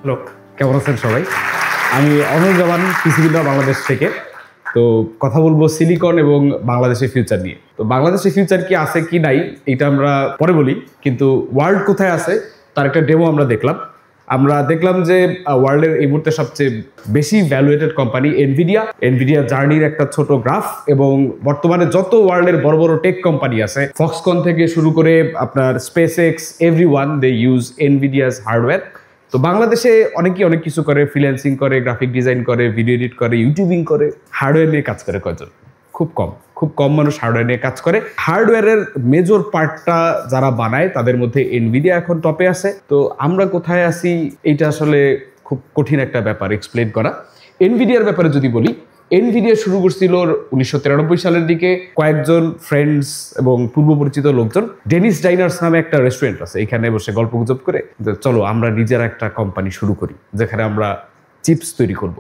লোক কেমন আছেন সবাই? আমি অনল জামান পিসিবিল্ডার বাংলাদেশ থেকে। তো কথা বলবো সিলিকন এবং বাংলাদেশের ফিউচার নিয়ে। তো বাংলাদেশের ফিউচার কি আছে কি নাই এটা আমরা পরে বলি, কিন্তু ওয়ার্ল্ড কোথায় আছে তার একটা ডেমো আমরা দেখলাম যে ওয়ার্ল্ডের এই মুহূর্তে সবচেয়ে বেশি ভ্যালুয়েটেড কোম্পানি এনভিডিয়া জার্নির একটা ছোট গ্রাফ, এবং বর্তমানে যত ওয়ার্ল্ডের বড় বড় টেক কোম্পানি আছে, ফক্সকন থেকে শুরু করে আপনার SpaceX, everyone they use Nvidia's hardware. তো বাংলাদেশে অনেকেই অনেক কিছু করে, ফ্রিল্যান্সিং করে, গ্রাফিক ডিজাইন করে, ভিডিও এডিট করে, ইউটিউবিং করে। হার্ডওয়্যার নিয়ে কাজ করে কয়জন? খুব কম মানুষ হার্ডওয়্যার নিয়ে কাজ করে। হার্ডওয়্যারের মেজর পার্টটা যারা বানায় তাদের মধ্যে এনভিডিয়া এখন টপে আছে। তো আমরা কোথায় আছি এটা আসলে খুব কঠিন একটা ব্যাপার এক্সপ্লেন করা। এনভিডিয়ার ব্যাপারে যদি বলি, এনভিডিয়া শুরু করছিল 1993 সালের দিকে কয়েকজন ফ্রেন্ডস এবং পূর্ব পরিচিত লোকজন। ডেনিস ডাইনার্স নামে একটা রেস্টুরেন্ট আছে, এখানে বসে গল্প গুজব করে চলো আমরা নিজেরা একটা কোম্পানি শুরু করি যেখানে আমরা চিপস তৈরি করব।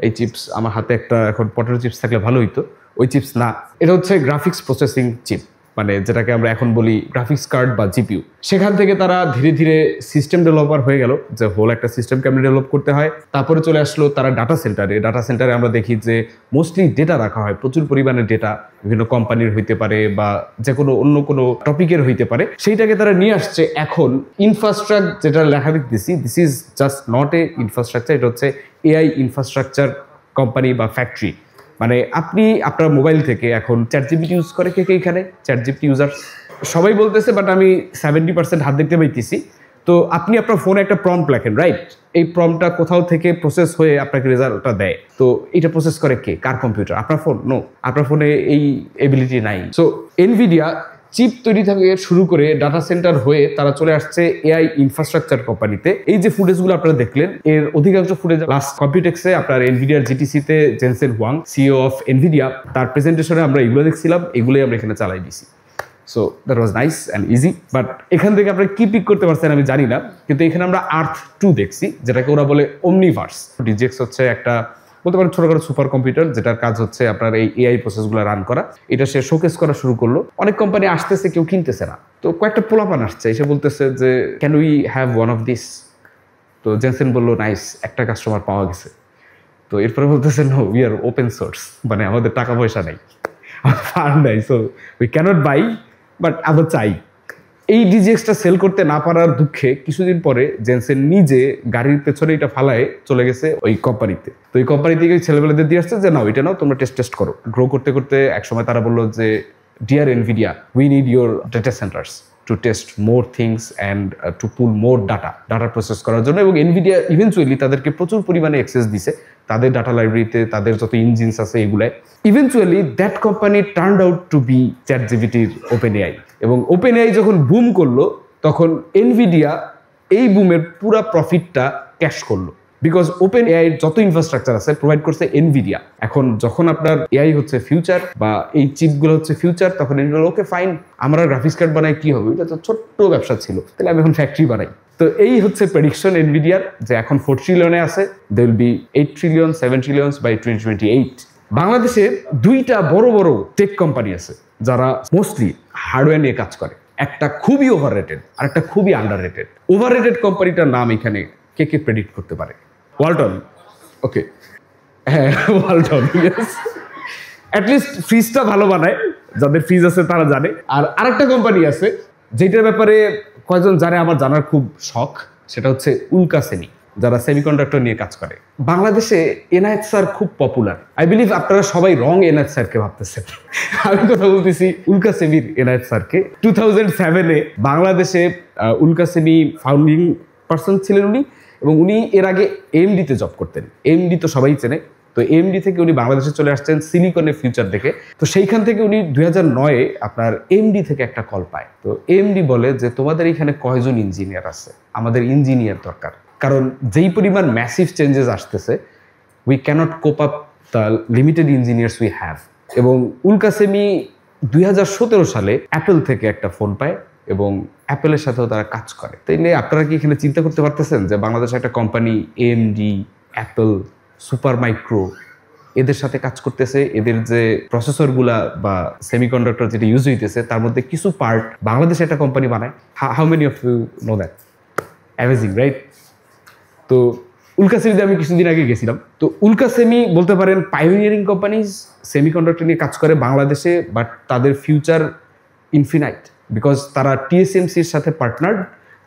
এই চিপস আমার হাতে একটা এখন পটেটো চিপস থাকলে ভালো হইতো, ওই চিপস না, এটা হচ্ছে গ্রাফিক্স প্রসেসিং চিপ, মানে যেটাকে আমরা এখন বলি গ্রাফিক্স কার্ড বা জিপিইউ। সেখান থেকে তারা ধীরে ধীরে সিস্টেম ডেভেলপার হয়ে গেল, যে হোল একটা সিস্টেম কেমন ডেভেলপ করতে হয়। তারপরে চলে আসলো তারা ডাটা সেন্টারে আমরা দেখি যে মোস্টলি ডেটা রাখা হয়, প্রচুর পরিমাণে ডেটা বিভিন্ন কোম্পানির হইতে পারে বা যে কোনো অন্য কোনো টপিকের হইতে পারে, সেইটাকে তারা নিয়ে আসছে এখন ইনফ্রাস্ট্রাকচার। যেটা লেখা দেখতেছি, this is just not a infrastructure, এটা হচ্ছে এআই ইনফ্রাস্ট্রাকচার কোম্পানি বা ফ্যাক্টরি। মানে আপনি আপনার মোবাইল থেকে এখন চ্যাটজিপিটি ইউজ করে কে এখানে? চ্যাটজিপিটি ইউজার সবাই বলতেছে, বাট আমি 70% হাত দেখতে পাইতেছি। তো আপনি আপনার ফোনে একটা প্রম্পট লেখেন, রাইট? এই প্রম্পটটা কোথাও থেকে প্রসেস হয়ে আপনাকে রেজাল্টটা দেয়। তো এটা প্রসেস করে কে? কার কম্পিউটার? আপনার ফোন? নো, আপনার ফোনে এই এবিলিটি নাই। সো এনভিডিয়া চিপ তৈরি থেকে শুরু করে ডাটা সেন্টার হয়ে তারা চলে আসছে এআই ইনফ্রাস্ট্রাকচার কোম্পানিতে। এই যে ফুটেজগুলো আপনারা দেখলেন, এর অধিকাংশ ফুটেজ লাস্ট কম্পিউটেক্সে আপনার এনভিডিয়ার জিটিসিতে Jensen Huang, CEO of Nvidia, তার প্রেজেন্টেশনে আমরা এগুলো দেখছিলাম, এগুলোই আমরা এখানে চালাই দিছি। So that was nice and easy. But এখান থেকে আপনারা কি পিক করতে পারছেন আমি জানি না, কিন্তু এখানে আমরা আর্থ 2 দেখছি, যেটাকে ওরা বলে ওমনিভার্স। ডিজেক্স হচ্ছে একটা বলতে পারেন ছোটখাটো সুপার কম্পিউটার, যেটার কাজ হচ্ছে আপনার এই এআই প্রসেসগুলো রান করা। এটা সে শোকেস করা শুরু করলো, অনেক কোম্পানি আসতেছে, কেউ কিনতেছে না। তো কয়েকটা পোলাপান আসছে, এসে বলতেছে যে can we have one of this? তো জেনসেন বললো নাইস, একটা কাস্টমার পাওয়া গেছে। তো এরপরে বলতেছে no, we are open source, মানে আমাদের টাকা পয়সা নেই, আমাদের ফান্ড নাই, so we can't buy, but আমরা চাই। এই ডিজিএক্সটা সেল করতে না পারার দুঃখে কিছুদিন পরে জেনসেন নিজে গাড়ির পেছনে এটা ফালায় চলে গেছে ওই কোম্পানিতে। তো ওই কোম্পানি থেকে ছেলেবেলাদের দিয়ে আসছে যে নাও এটা নাও, তোমরা টেস্ট করো। গ্রো করতে করতে একসময় তারা বললো যে dear Nvidia, we need your data centres to test more things and to pull more data process করার জন্য। এবং এনভিডিয়া ইভেনচুয়ালি তাদেরকে প্রচুর পরিমাণে অ্যাক্সেস দিছে তাদের ডাটা লাইব্রেরিতে, তাদের যত ইঞ্জিনস আছে এগুলায়। Eventually that company turned out to be চ্যাটজিপিটির ওপেন এআই। এবং ওপেন এআই যখন বুম করলো, তখন এনভিডিয়া এই বুমের পুরো প্রফিটটা ক্যাশ করলো, বিকজ ওপেন এআই যত ইনফ্রাস্ট্রাকচার আছে প্রোভাইড করছে এনভিডিয়া। এখন যখন আপনার এআই হচ্ছে ফিউচার বা এই চিপগুলো হচ্ছে ফিউচার, তখন এনভিডিয়া ওকে ফাইন, আমরা গ্রাফিক্স কার্ড বানাই, কি হবে? এটা তো ছোট্ট ব্যবসা ছিল, তাহলে আমি এখন ফ্যাক্টরি বানাই। তো এই হচ্ছে প্রেডিকশন এনভিডিয়ার, যে এখন 4 ট্রিলিয়নে আছে, they will be 8 trillion 7 trillion by 2028। বাংলাদেশে 2টা বড় বড় টেক কোম্পানি আছে যারা মোস্টলি হার্ডওয়্যার নিয়ে কাজ করে। একটা খুবই ওভাররেটেড আর একটা খুবই আন্ডাররেটেড। ওভাররেটেড কোম্পানিটার নাম এখানে কে কে প্রেডিক্ট করতে পারে? ওয়ালটন। ওকে, হ্যাঁ ওয়ালটন, ইয়েস। অ্যাটলিস্ট ফ্রিজটা ভালো বানায়, যাদের ফ্রিজ আছে তারা জানে। আর আরেকটা কোম্পানি আছে যেটার ব্যাপারে কয়জন জানে, আমার জানার খুব শখ, সেটা হচ্ছে উল্কা সেমি, যারা সেমিকন্ডাক্টর নিয়ে কাজ করে। বাংলাদেশে এনআইএচ স্যার খুব পপুলার। আই বিলিভ আপনারা সবাই রং এনআইএচ স্যারকে ভাবতেছেন। আমি কথা বলতেছি উল্কা সেমির এনআইএচ স্যারকে। 2007-এ বাংলাদেশে উল্কা সেমি ফাউন্ডিং পার্সন ছিলেন উনি, এবং উনি এর আগে এএমডিতে জব করতেন। এএমডি তো সবাই চেনে। তো এএমডি থেকে উনি বাংলাদেশে চলে আসছেন সিলিকনের ফিউচার দেখে। তো সেইখান থেকে উনি 2009-এ আপনার এএমডি থেকে একটা কল পায়। তো এএমডি বলে যে তোমাদের এখানে কয়জন ইঞ্জিনিয়ার আছে? আমাদের ইঞ্জিনিয়ার দরকার, কারণ যেই পরিমাণ ম্যাসিভ চেঞ্জেস আসতেছে, we can't cope up the limited engineers we have. এবং উল্কা সেমি 2017 সালে অ্যাপেল থেকে একটা ফোন পায় এবং অ্যাপেলের সাথেও তারা কাজ করে। তাইলে আপনারা কি এখানে চিন্তা করতে পারতেছেন যে বাংলাদেশে একটা company AMD, Apple, super micro এদের সাথে কাজ করতেছে, এদের যে প্রসেসরগুলা বা সেমিকন্ডাক্টর যেটা ইউজ হইতেছে তার মধ্যে কিছু পার্ট বাংলাদেশে একটা কোম্পানি বানায়। How many of you know that? Amazing, right? তো উল্কাসেমিতে আমি কিছুদিন আগে গেছিলাম। তো উল্কাসেমি বলতে পারেন পাইওনিয়ারিং কোম্পানিজ সেমিকন্ডাক্টর নিয়ে কাজ করে বাংলাদেশে, বাট তাদের ফিউচার ইনফিনাইট, বিকজ তারা টিএসএমসির সাথে পার্টনার্ড,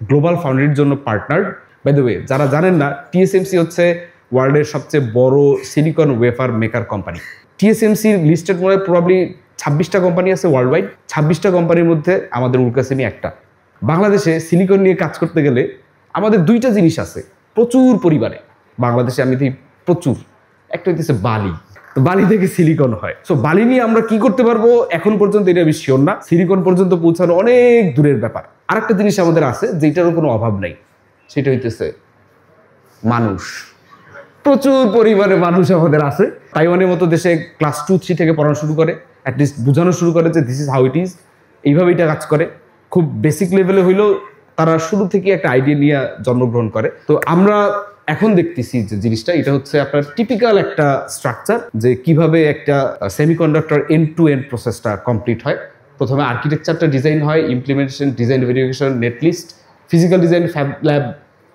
গ্লোবাল ফাউন্ডারির জন্য পার্টনার্ড। বাই দ্য ওয়ে, যারা জানেন না, টিএসএমসি হচ্ছে ওয়ার্ল্ডের সবচেয়ে বড় সিলিকন ওয়েফার মেকার কোম্পানি। টিএসএমসির লিস্টেড মনে হয় প্রবাবলি 26টা কোম্পানি আছে ওয়ার্ল্ড ওয়াইড। 26টা কোম্পানির মধ্যে আমাদের উল্কাসেমি একটা। বাংলাদেশে সিলিকন নিয়ে কাজ করতে গেলে আমাদের 2টা জিনিস আছে প্রচুর পরিমাণে বাংলাদেশে, আমি দেখি প্রচুর। একটা হইতেছে বালি, তো বালি থেকে সিলিকন হয়। সো বালি নিয়ে আমরা কি করতে পারবো এখন পর্যন্ত এটা আমি শিওর না, সিলিকন পর্যন্ত পৌঁছানো অনেক দূরের ব্যাপার। আরেকটা জিনিস আমাদের আছে যেটারও কোনো অভাব নেই, সেটা হইতেছে মানুষ। প্রচুর পরিমাণে মানুষ আমাদের আছে। তাইওয়ানের মতো দেশে ক্লাস 2-3 থেকে পড়ানো শুরু করে, অ্যাটলিস্ট বোঝানো শুরু করে যে this is how it is, এইভাবে এটা কাজ করে। খুব বেসিক লেভেলে হইলেও তারা শুরু থেকে একটা আইডিয়া নিয়ে জন্মগ্রহণ করে। তো আমরা এখন দেখতেছি যে জিনিসটা, এটা হচ্ছে আপনার টিপিক্যাল একটা স্ট্রাকচার, যে কিভাবে একটা সেমিকন্ডাক্টর এন্ড টু এন্ড প্রসেসটা কমপ্লিট হয়। প্রথমে আর্কিটেকচারটা ডিজাইন হয়, implementation, design verification, netlist, physical design, fab lab,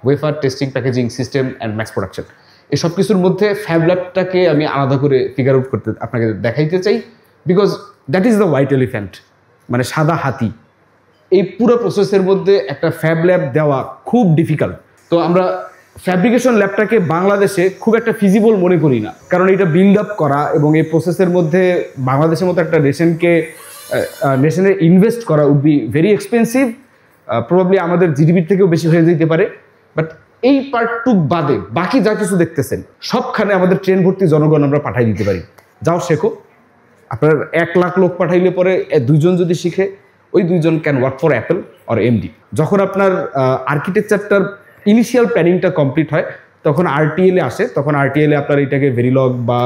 wafer, testing, packaging, system and mass production. এই সব কিছুর মধ্যে ফ্যাব ল্যাবটাকে আমি আলাদা করে ফিগার আউট করতে আপনাকে দেখাইতে চাই, because that is the white elephant, মানে সাদা হাতি। এই পুরো প্রসেসের মধ্যে একটা ফ্যাব ল্যাব দেওয়া খুব ডিফিকাল্ট। তো আমরা ফ্যাব্রিকেশন ল্যাবটাকে বাংলাদেশে খুব একটা ফিজিবল মনে করি না, কারণ এটা বিল্ড আপ করা এবং এই প্রসেসের মধ্যে বাংলাদেশের মতো একটা নেশনে ইনভেস্ট করা would be very expensive, probably আমাদের জিডিপির থেকেও বেশি হয়ে যেতে পারে। বাট এই পার্টটুক বাদে বাকি যা কিছু দেখতেছেন সবখানে আমাদের ট্রেন ভর্তি জনগণ আমরা পাঠাই দিতে পারি, যাও শেখো। আপনার 1 লাখ লোক পাঠাইলে পরে 2জন যদি শিখে, ওই 2জন can work for Apple or AMD. যখন আপনার আর্কিটেকচারটার ইনিশিয়াল প্ল্যানিংটা কমপ্লিট হয়, তখন আরটিএলে আসে। তখন আরটিএলে আপনার এটাকে ভেরিলগ বা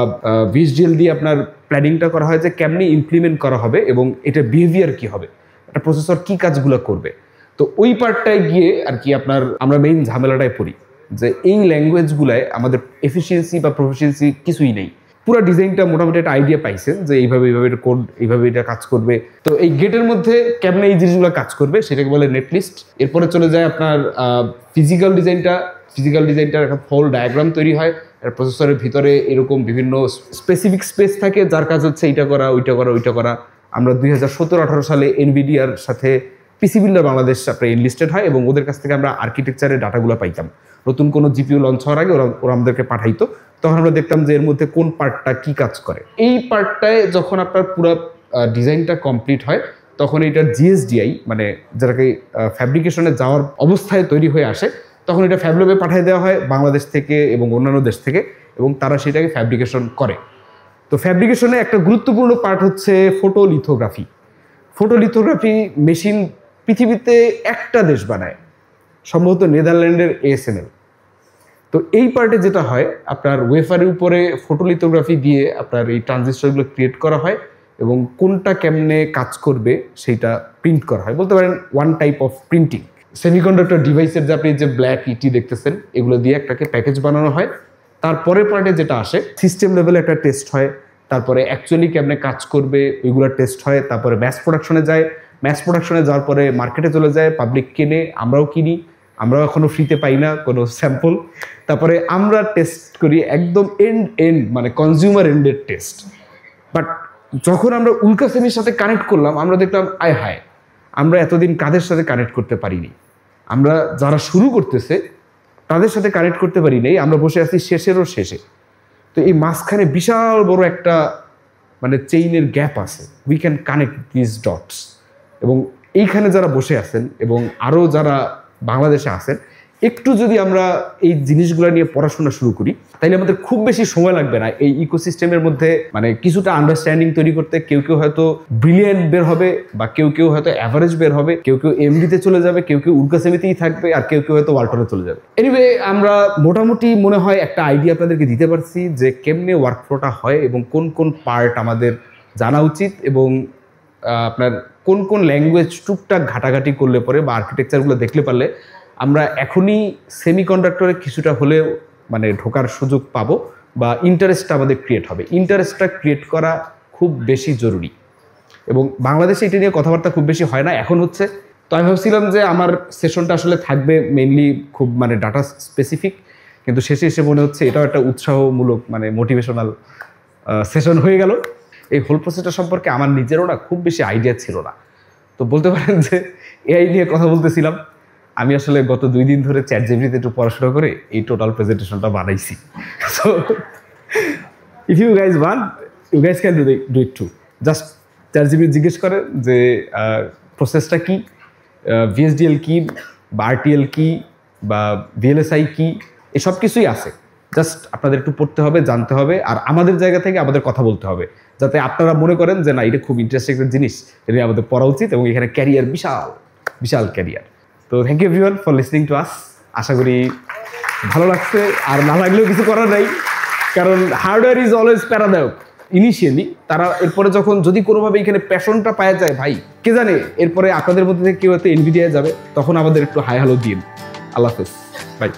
ভিএসডিএল দিয়ে আপনার প্ল্যানিংটা করা হয় যে কেমনি ইমপ্লিমেন্ট করা হবে এবং এটা বিহেভিয়ার কি হবে, একটা প্রসেসর কি কাজগুলো করবে। তো ওই পার্টটায় গিয়ে আর কি আমরা মেইন ঝামেলাটায় পড়ি যে এই ল্যাঙ্গুয়েজগুলায় আমাদের এফিসিয়েন্সি বা প্রফিসিয়েন্সি কিছুই নেই। পুরো ডিজাইনটা মোটামুটি একটা আইডিয়া পাইছেন যে এইভাবে এটা কোড, এইভাবে এটা কাজ করবে। তো এই গেটের মধ্যে কেমনে এই জিনিসগুলো কাজ করবে সেটাকে বলে নেটলিস্ট। এরপরে চলে যায় আপনার ফিজিক্যাল ডিজাইনটার একটা ফল ডায়াগ্রাম তৈরি হয়। প্রসেসরের ভিতরে এরকম বিভিন্ন স্পেসিফিক স্পেস থাকে যার কাজ হচ্ছে এইটা করা, ওইটা করা। আমরা 2017-18 সালে এনভিডিআর সাথে পিসি বিল্ডার বাংলাদেশ আপনার এনলিস্টেড হয় এবং ওদের কাছ থেকে আমরা আর্কিটেকচারের ডাটাগুলো পাইতাম। নতুন কোনো জিপিইউ লঞ্চ হওয়ার আগে ওরা আমাদেরকে পাঠাইতো, তখন আমরা দেখতাম যে এর মধ্যে কোন পার্টটা কি কাজ করে। এই পার্টটায় যখন আপনার পুরো ডিজাইনটা কমপ্লিট হয়, তখন এটার জিএসডিআই মানে যেটাকে ফ্যাব্রিকেশনে যাওয়ার অবস্থায় তৈরি হয়ে আসে, তখন এটা ফ্যাবল্যাবে পাঠিয়ে দেওয়া হয় বাংলাদেশ থেকে এবং অন্যান্য দেশ থেকে, এবং তারা সেটাকে ফ্যাব্রিকেশন করে। তো ফ্যাব্রিকেশনে একটা গুরুত্বপূর্ণ পার্ট হচ্ছে ফটোলিথোগ্রাফি। ফটোলিথোগ্রাফি মেশিন পৃথিবীতে একটা দেশ বানায়, সম্ভবত নেদারল্যান্ডের ASML। তো এই পার্টে যেটা হয়, আপনার ওয়েফারের উপরে ফটোলিথোগ্রাফি দিয়ে আপনার এই ট্রানজিস্টরগুলো ক্রিয়েট করা হয় এবং কোনটা কেমনে কাজ করবে সেইটা প্রিন্ট করা হয়, বলতে পারেন one type of printing. Semiconductor ডিভাইসের যে আপনি যে ব্ল্যাক ইটি দেখতেছেন, এগুলো দিয়ে একটাকে প্যাকেজ বানানো হয়। তারপরের পার্টে যেটা আসে, সিস্টেম লেভেলে একটা টেস্ট হয়, তারপরে অ্যাকচুয়ালি কেমনে কাজ করবে ওইগুলো টেস্ট হয়, তারপরে ম্যাস প্রোডাকশনে যায়। ম্যাস প্রোডাকশনে যাওয়ার পরে মার্কেটে চলে যায়, পাবলিক কেনে, আমরাও কিনি, আমরাও এখনও ফ্রিতে পাই না কোনো স্যাম্পল। তারপরে আমরা টেস্ট করি একদম এন্ড মানে কনজিউমার এন্ডের টেস্ট। বাট যখন আমরা উল্কাসেমির সাথে কানেক্ট করলাম, আমরা দেখলাম আয় হায়, আমরা এতদিন কাদের সাথে কানেক্ট করতে পারিনি। আমরা যারা শুরু করতেছে তাদের সাথে কানেক্ট করতে পারি নাই, আমরা বসে আছি শেষেরও শেষে। তো এই মাঝখানে বিশাল বড় একটা মানে চেইনের গ্যাপ আছে, we can connect this dots. এবং এইখানে যারা বসে আছেন এবং আরও যারা বাংলাদেশে আছেন, একটু যদি আমরা এই জিনিসগুলো নিয়ে পড়াশোনা শুরু করি, তাইলে আমাদের খুব বেশি সময় লাগবে না এই ইকোসিস্টেমের মধ্যে মানে কিছুটা আন্ডারস্ট্যান্ডিং তৈরি করতে। কেউ হয়তো ব্রিলিয়েন্ট বের হবে, বা কেউ হয়তো অ্যাভারেজ বের হবে, কেউ এমডিতে চলে যাবে, কেউ উল্কাসেমিতেই থাকবে, আর কেউ হয়তো ওয়ালটনে চলে যাবে। এনিওয়ে, আমরা মোটামুটি মনে হয় একটা আইডিয়া আপনাদেরকে দিতে পারছি যে কেমনে ওয়ার্কফ্লোটা হয় এবং কোন পার্ট আমাদের জানা উচিত, এবং আপনার কোন ল্যাঙ্গুয়েজ টুকটাক ঘাটাঘাটি করলে পরে বা আর্কিটেকচারগুলো দেখলে পারলে আমরা এখনই সেমিকন্ডাক্টরে কিছুটা হলেও মানে ঢোকার সুযোগ পাবো, বা ইন্টারেস্টটা আমাদের ক্রিয়েট হবে। ইন্টারেস্টটা ক্রিয়েট করা খুব বেশি জরুরি, এবং বাংলাদেশে এটা নিয়ে কথাবার্তা খুব বেশি হয় না, এখন হচ্ছে। তো আমি ভাবছিলাম যে আমার সেশনটা আসলে থাকবে মেইনলি খুব মানে ডাটা স্পেসিফিক, কিন্তু শেষে এসে মনে হচ্ছে এটাও একটা উৎসাহমূলক মানে মোটিভেশনাল সেশন হয়ে গেল। এই হোল প্রসেসটা সম্পর্কে আমার নিজেরও না খুব বেশি আইডিয়া ছিল না। তো বলতে পারেন যে এআই নিয়ে কথা বলতেছিলাম, আমি আসলে গত 2 দিন ধরে চ্যাটজিপিটিতে একটু পড়াশোনা করে এই টোটাল প্রেজেন্টেশনটা বানাইছি। So if you guys want, you guys can do it too. Just ChatGPT জিজ্ঞেস করে যে প্রসেসটা কি, ভিএসডিএল কি, বা আরটিএল কি, বা ভিএলএসআই কি, এসব কিছুই আছে। জাস্ট আপনাদের একটু পড়তে হবে, জানতে হবে, আর আমাদের জায়গা থেকে আমাদের কথা বলতে হবে, যাতে আপনারা মনে করেন যে না এটা খুব ইন্টারেস্টিং একটা জিনিস, এটা আমাদের পড়া উচিত, এবং এখানে ক্যারিয়ার বিশাল বিশাল ক্যারিয়ার। তো thank you everyone for listening to us. আশা করি ভালো লাগছে, আর না লাগলেও কিছু করার নাই, কারণ হার্ডওয়্যার ইজ অলওয়েজ প্যারাদায়ক ইনিশিয়ালি। তারা এরপরে যখন যদি কোনোভাবে এখানে প্যাশনটা পাওয়া যায়, ভাই কে জানে এরপরে আপনাদের মধ্যে থেকে কেউ এত এনভিডিয়া যাবে, তখন আমাদের একটু হাই হ্যালো দিন। আল্লাহ হাফেজ, বাই।